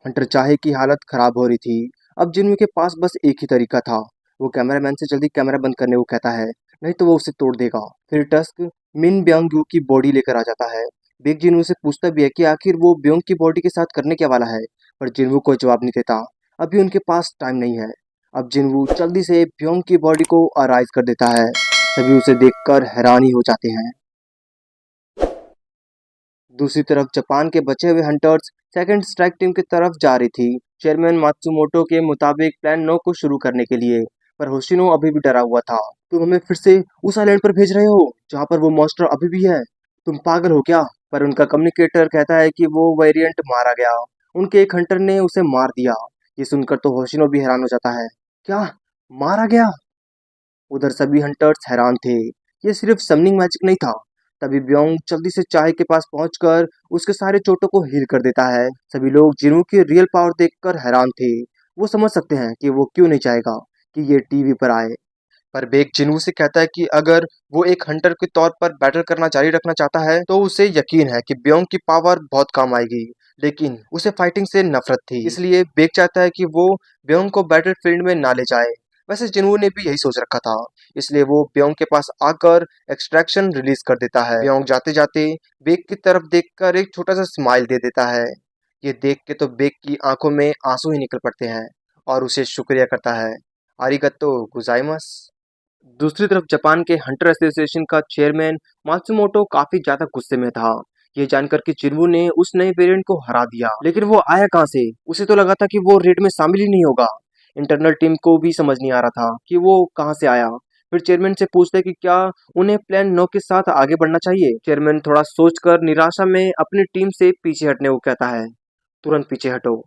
Hunter चाहे की हालत खराब हो रही थी। अब जिन्हों के पास बस एक ही तरीका था। वो कैमरामैन से जल्दी कैमरा बंद करने को कहता है, नहीं तो वो उसे तोड़ देगा। फिर टस्क मिन ब्योंग यू की बॉडी लेकर आ जाता है। बिग जिनवू से पूछता भी है कि आखिर वो ब्योंग की बॉडी के साथ करने क्या वाला है, पर जिनवू कोई जवाब नहीं देता। अभी उनके पास टाइम नहीं है। अब जिनवू जल्दी से ब्योंग की बॉडी को अराइज कर देता है। सभी उसे देखकर हैरानी हो जाते हैं। दूसरी तरफ जापान के बचे हुए हंटर्स सेकंड स्ट्राइक टीम की तरफ जा रही थी, चेयरमैन मात्सुमोटो के मुताबिक प्लान 9 को शुरू करने के लिए। पर होशिनो अभी भी डरा हुआ था। तुम हमें फिर से उस आइलैंड पर भेज रहे हो जहाँ पर वो मॉन्स्टर अभी भी है? तुम पागल हो क्या? पर उनका कम्युनिकेटर कहता है कि वो वेरिएंट मारा गया। उनके एक हंटर ने उसे मार दिया। ये सुनकर तो होशिनो भी हैरान हो जाता है। क्या? मारा गया? उधर सभी हंटर्स हैरान थे। ये सिर्फ समनिंग मैजिक नहीं था। तभी ब्योंग जल्दी से चाय के पास पहुंचकर उसके सारे चोटों को हील कर देता है। सभी लोग जिनू की रियल पावर देखकर हैरान थे। वो समझ सकते हैं कि वो क्यों नहीं चाहेगा कि ये टीवी पर आए। पर बेक जिनू से कहता है कि अगर वो एक हंटर के तौर पर बैटल करना जारी रखना चाहता है तो उसे यकीन है कि ब्योंग की पावर बहुत काम आएगी। लेकिन उसे फाइटिंग से नफरत थी, इसलिए बेक चाहता है कि वो ब्योंग को बैटल फील्ड में ना ले जाए। वैसे जिनू ने भी यही सोच रखा था, इसलिए वो ब्योंग के पास आकर एक्सट्रैक्शन रिलीज कर देता है। ब्योंग जाते जाते बेक की तरफ देखकर एक छोटा सा स्माइल दे देता है। ये देख के तो बेक की आंखों में आंसू ही निकल पड़ते हैं और उसे शुक्रिया करता है। आरिगतो गुजाइमस। दूसरी तरफ जापान के हंटर एसोसिएशन का चेयरमैन मात्सुमोटो काफी ज्यादा गुस्से में था, ये जानकर कि चिन्वू ने उस नए वेरिएंट को हरा दिया। लेकिन वो आया कहाँ से? उसे तो लगा था कि वो रेड में शामिल ही नहीं होगा। इंटरनल टीम को भी समझ नहीं आ रहा था कि वो कहाँ से आया। फिर चेयरमैन से पूछते कि क्या उन्हें प्लान 9 के साथ आगे बढ़ना चाहिए। चेयरमैन थोड़ा सोचकर निराशा में अपनी टीम से पीछे हटने को कहता है। तुरंत पीछे हटो।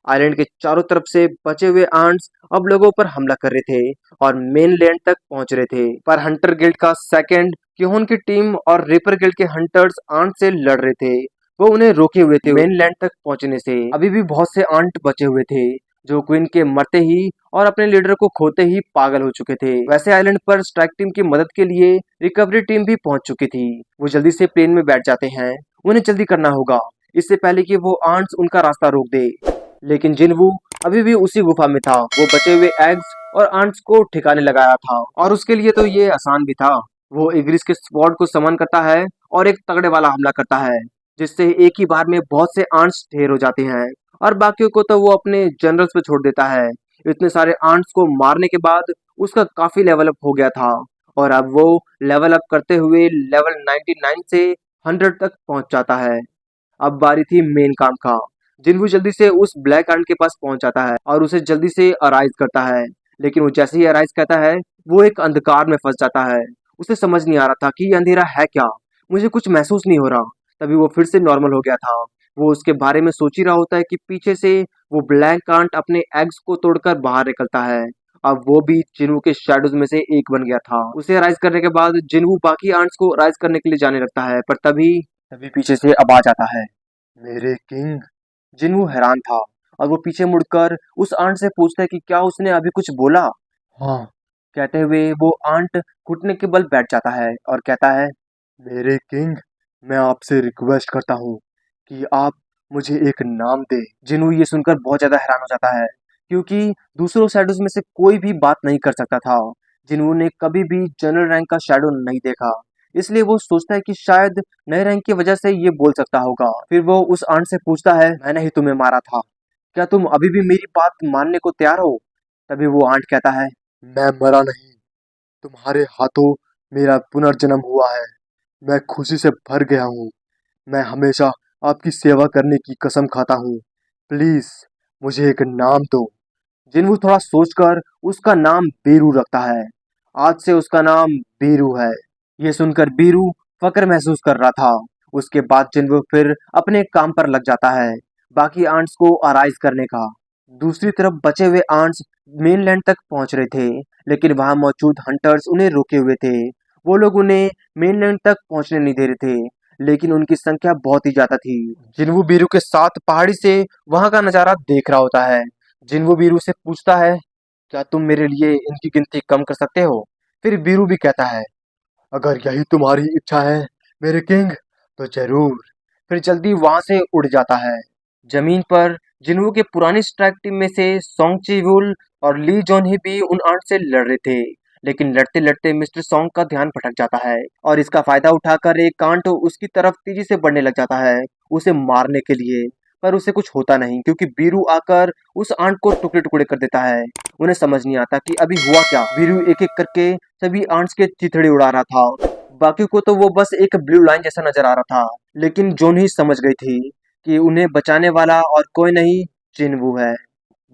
आइलैंड के चारों तरफ से बचे हुए आंट्स अब लोगों पर हमला कर रहे थे और मेन लैंड तक पहुंच रहे थे। पर हंटर गिल्ड का सेकंड क्योहन की टीम और रेपर गिल्ड के हंटर्स आंट से लड़ रहे थे। वो उन्हें रोके हुए थे मेन लैंड तक पहुंचने से। अभी भी बहुत से आंट बचे हुए थे जो क्वीन के मरते ही और अपने लीडर को खोते ही पागल हो चुके थे। वैसे आइलैंड पर स्ट्राइक टीम की मदद के लिए रिकवरी टीम भी पहुंच चुकी थी। वो जल्दी से प्लेन में बैठ जाते हैं। उन्हें जल्दी करना होगा इससे पहले कि वो आंट्स उनका रास्ता रोक दे। लेकिन जिनवू अभी भी उसी गुफा में था। वो बचे हुए एग्स और आंट्स को ठिकाने लगाया था और उसके लिए तो ये आसान भी था। वो इग्रिस के स्वॉर्ड को समन करता है और एक तगड़े वाला हमला करता है, जिससे एक ही बार में बहुत से आंट्स ढेर हो जाते हैं और बाकियों को तो वो अपने जनरल्स पे छोड़ देता है। इतने सारे आंट्स को मारने के बाद उसका काफी लेवल अप हो गया था और अब वो लेवल अप करते हुए लेवल 99 से 100 तक पहुंच जाता है। अब बारी थी मेन काम का। जिन्हों जल्दी से उस ब्लैक आर्ट के पास पहुंच जाता है और उसे जल्दी से अराइज करता है। लेकिन वो जैसे ही अराइज करता है वो एक अंधकार में फंस जाता है। उसे समझ नहीं आ रहा था कि ये अंधेरा है क्या, मुझे कुछ महसूस नहीं हो रहा। तभी वो फिर से नॉर्मल हो गया था। वो उसके बारे में सोच ही रहा होता है कि पीछे से वो ब्लैक आंट अपने एग्स को तोड़कर बाहर निकलता है। अब वो भी जिन्हू के शैडोज में से एक बन गया था। उसे राइज करने के बाद जिन्हू बाकी आंट्स को राइज करने के लिए जाने लगता है, पर तभी तभी पीछे से आवाज आता है, मेरे किंग। जिन्हू हैरान था और वो पीछे मुड़कर उस आंट से पूछता है कि क्या उसने अभी कुछ बोला। हाँ, कहते हुए वो आंट घुटने के बल बैठ जाता है और कहता है, मेरे किंग, मैं आपसे रिक्वेस्ट करता हूँ कि आप मुझे एक नाम दे। जिन्हू ये सुनकर बहुत ज्यादा हैरान हो जाता है क्योंकि दूसरों शैडोज में से कोई भी बात नहीं कर सकता था। जिन्हू ने कभी भी जनरल रैंक का शैडो नहीं देखा, इसलिए वो सोचता है कि शायद नए रैंक की वजह से ये बोल सकता होगा। फिर वो उस आंट से पूछता है, मैंने ही तुम्हें मारा था, क्या तुम अभी भी मेरी बात मानने को तैयार हो? तभी वो आंट कहता है, मैं मरा नहीं, तुम्हारे हाथों मेरा पुनर्जन्म हुआ है। मैं खुशी से भर गया हूँ। मैं हमेशा आपकी सेवा करने की कसम खाता हूँ। प्लीज मुझे एक नाम दो। जिन्हों थोड़ा सोचकर उसका नाम बीरू रखता है। आज से उसका नाम बीरू है। ये सुनकर बीरू फक्र महसूस कर रहा था। उसके बाद जिन्हों फिर अपने काम पर लग जाता है, बाकी आंट्स को अराइज करने का। दूसरी तरफ बचे हुए आंट्स मेनलैंड तक पहुंच रहे थे, लेकिन वहां मौजूद हंटर्स उन्हें रोके हुए थे। वो लोग उन्हें मेनलैंड तक पहुंचने नहीं दे रहे थे, लेकिन उनकी संख्या बहुत ही ज्यादा थी। जिन्हों बीरू के साथ पहाड़ी से वहां का नजारा देख रहा होता है। जिन्हों बीरू से पूछता है, क्या तुम मेरे लिए इनकी गिनती कम कर सकते हो? फिर बीरू भी कहता है, अगर यही तुम्हारी इच्छा है मेरे किंग, तो जरूर। फिर जल्दी वहां से उड़ जाता है। जमीन पर जिन्हों के पुरानी स्ट्राइक टीम में से सोंग ची-वुल और ली जॉन ही भी उन आंट से लड़ रहे थे, लेकिन लड़ते लड़ते मिस्टर सोंग का ध्यान भटक जाता है और इसका फायदा उठाकर एक आंट उसकी तरफ तेजी से बढ़ने लग जाता है उसे मारने के लिए। पर उसे कुछ होता नहीं क्योंकि बीरू आकर उस आंट को टुकड़े टुकड़े कर देता है। उन्हें समझ नहीं आता कि अभी हुआ क्या। बीरू एक एक करके सभी आंट्स के चिथड़े उड़ा रहा था, बाकी को तो वो बस एक ब्लू लाइन जैसा नजर आ रहा था। लेकिन जोन ही समझ गई थी कि उन्हें बचाने वाला और कोई नहीं, जिन्वू है।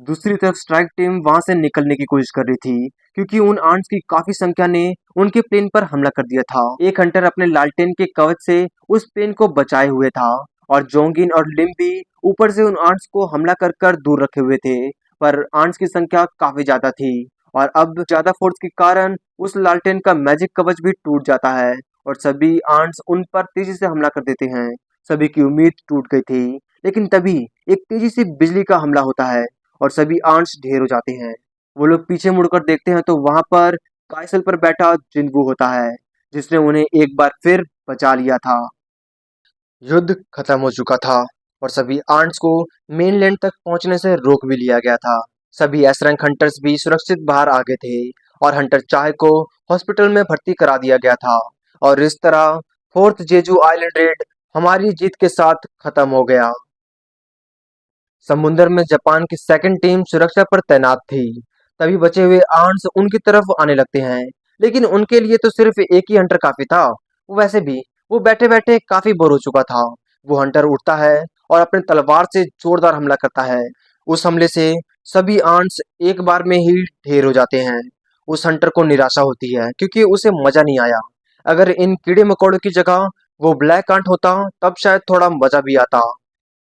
दूसरी तरफ स्ट्राइक टीम वहां से निकलने की कोशिश कर रही थी क्योंकि उन आंट्स की काफी संख्या ने उनके प्लेन पर हमला कर दिया था। एक हंटर अपने लालटेन के कवच से उस प्लेन को बचाए हुए था और जोंगिन और लिम भी ऊपर से उन आंट्स को हमला कर कर दूर रखे हुए थे। पर आंट्स की संख्या काफी ज्यादा थी और अब ज्यादा फोर्स के कारण उस लालटेन का मैजिक कवच भी टूट जाता है और सभी आंट्स उन पर तेजी से हमला कर देते हैं। सभी की उम्मीद टूट गई थी, लेकिन तभी एक तेजी से बिजली का हमला होता है और सभी आंट्स ढेर हो जाते हैं। वो लोग पीछे मुड़कर देखते हैं तो वहां पर काइसल पर बैठा जिन्वू होता है, जिसने उन्हें एक बार फिर बचा लिया था। युद्ध खत्म हो चुका था और सभी आंट्स को मेनलैंड तक पहुंचने से रोक भी लिया गया था। सभी एस रैंक हंटर्स भी सुरक्षित बाहर आ गए थे और हंटर चाहे को हॉस्पिटल में भर्ती करा दिया गया था। और इस तरह फोर्थ जेजू आइलैंड रेड हमारी जीत के साथ खत्म हो गया। समुंदर में जापान की सेकंड टीम सुरक्षा पर तैनात थी। तभी बचे हुए आर्म्स उनकी तरफ आने लगते हैं, लेकिन उनके लिए तो सिर्फ एक ही हंटर काफी था। वैसे भी वो बैठे बैठे काफी बोर हो चुका था। वो हंटर उठता है और अपने तलवार से जोरदार हमला करता है। उस हमले से सभी आर्म्स एक बार में ही ढेर हो जाते हैं। उस हंटर को निराशा होती है क्योंकि उसे मजा नहीं आया। अगर इन कीड़े मकोड़ों की जगह वो ब्लैक आंट होता तब शायद थोड़ा मजा भी आता।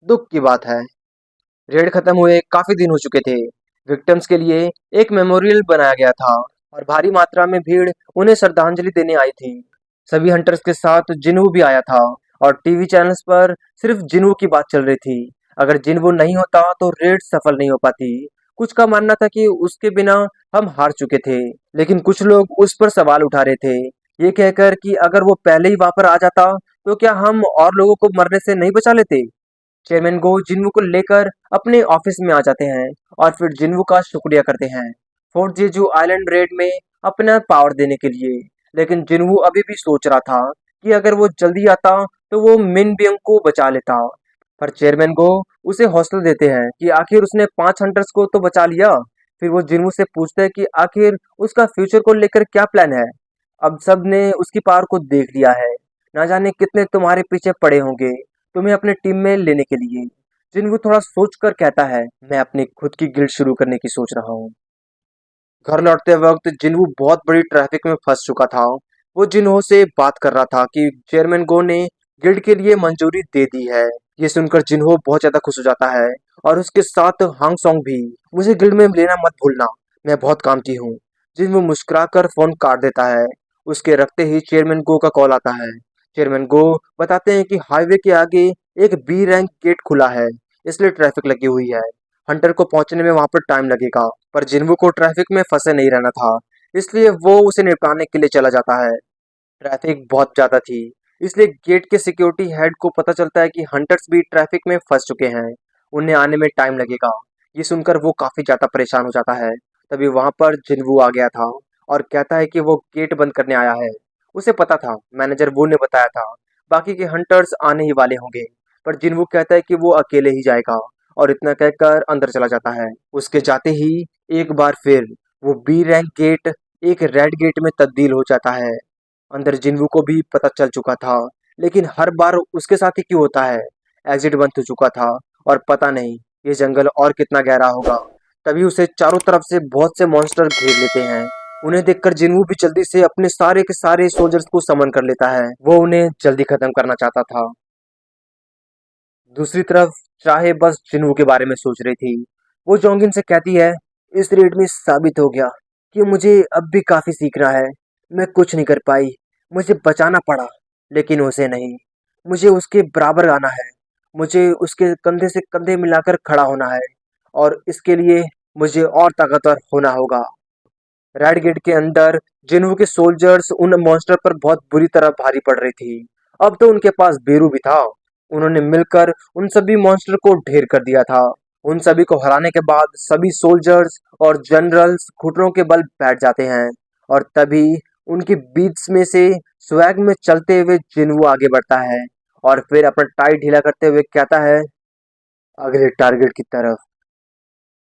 दुख की बात है, रेड खत्म हुए काफी दिन हो चुके थे। विक्टिम्स के लिए एक मेमोरियल बनाया गया था और भारी मात्रा में भीड़ उन्हें श्रद्धांजलि देने आई थी। सभी हंटर्स के साथ जिन्हू भी आया था और टीवी चैनल्स पर सिर्फ जिन्हू की बात चल रही थी। अगर जिन्हू नहीं होता तो रेड सफल नहीं हो पाती। कुछ का मानना था कि उसके बिना हम हार चुके थे, लेकिन कुछ लोग उस पर सवाल उठा रहे थे, ये कहकर कि अगर वो पहले ही वहां पर आ जाता तो क्या हम और लोगों को मरने से नहीं बचा लेते। चेयरमैन गो जिन्वू को लेकर अपने ऑफिस में आ जाते हैं और फिर जिन्वू का शुक्रिया करते हैं फोर्ट जेजू आइलैंड रेड में अपना पावर देने के लिए। लेकिन जिन्वू अभी भी सोच रहा था कि अगर वो जल्दी आता तो वो मिन बियंग को बचा लेता। पर चेयरमैन गो उसे हौसला देते हैं कि आखिर उसने 5 हंटर्स को तो बचा लिया। फिर वो जिन्वू से पूछते हैं कि आखिर उसका फ्यूचर को लेकर क्या प्लान है। अब सब ने उसकी पावर को देख लिया है, ना जाने कितने तुम्हारे पीछे पड़े होंगे तुम्हें अपने टीम में लेने के लिए। जिन्वू थोड़ा सोचकर कहता है, मैं अपनी खुद की गिल्ड शुरू करने की सोच रहा हूँ। घर लौटते वक्त जिन्वू बहुत बड़ी ट्रैफिक में फंस चुका था। वो जिन्हो से बात कर रहा था कि चेयरमैन गो ने गिल्ड के लिए मंजूरी दे दी है। ये सुनकर जिन्हो बहुत ज्यादा खुश हो जाता है और उसके साथ हांग सॉन्ग भी। मुझे गिल्ड में लेना मत भूलना, मैं बहुत कामती हूँ। जिन्हो मुस्कुराकर फोन काट देता है। उसके रखते ही चेयरमैन गो का कॉल आता है। चेयरमैन गो बताते हैं कि हाईवे के आगे एक बी रैंक गेट खुला है, इसलिए ट्रैफिक लगी हुई है। हंटर को पहुंचने में वहां पर टाइम लगेगा, पर जिन्वू को ट्रैफिक में फंसे नहीं रहना था, इसलिए वो उसे निपटाने के लिए चला जाता है। ट्रैफिक बहुत ज्यादा थी, इसलिए गेट के सिक्योरिटी हेड को पता चलता है कि हंटर्स भी ट्रैफिक में फंस चुके हैं, उन्हें आने में टाइम लगेगा। ये सुनकर वो काफी ज्यादा परेशान हो जाता है। तभी वहां पर जिन्वू आ गया था और कहता है कि वो गेट बंद करने आया है। उसे पता था, मैनेजर वो ने बताया था बाकी के हंटर्स आने ही वाले होंगे। पर जिन्वू कहता है कि वो अकेले ही जाएगा और इतना कहकर अंदर चला जाता है। उसके जाते ही एक बार फिर वो बी रैंक गेट एक रेड गेट में तब्दील हो जाता है। अंदर जिन्वू को भी पता चल चुका था, लेकिन हर बार उसके साथ ही क्यों होता है। एग्जिट बंद हो चुका था और पता नहीं ये जंगल और कितना गहरा होगा। तभी उसे चारों तरफ से बहुत से मॉन्स्टर घेर लेते हैं। उन्हें देखकर जिन्वू भी जल्दी से अपने सारे के सारे सोल्जर्स को समन कर लेता है। वो उन्हें जल्दी खत्म करना चाहता था। दूसरी तरफ चाहे बस जिन्वू के बारे में सोच रही थी। वो जोंगिन से कहती है, इस रेड में साबित हो गया कि मुझे अब भी काफी सीखना है। मैं कुछ नहीं कर पाई, मुझे बचाना पड़ा, लेकिन उसे नहीं। मुझे उसके बराबर आना है, मुझे उसके कंधे से कंधे मिलाकर खड़ा होना है और इसके लिए मुझे और ताकतवर होना होगा। रेड गेट के अंदर जिन्हों के सोल्जर्स उन मॉन्स्टर पर बहुत बुरी तरह भारी पड़ रही थी। अब तो उनके पास बेरू भी था। उन्होंने मिलकर उन सभी मॉन्स्टर को ढेर कर दिया था उन सभी को हराने के बाद सभी सोल्जर्स और जनरल्स घुटनों के बल बैठ जाते हैं और तभी उनके बीच में से स्वैग में चलते हुए जिन्वो आगे बढ़ता है और फिर अपना टाई ढीला करते हुए कहता है, अगले टारगेट की तरफ।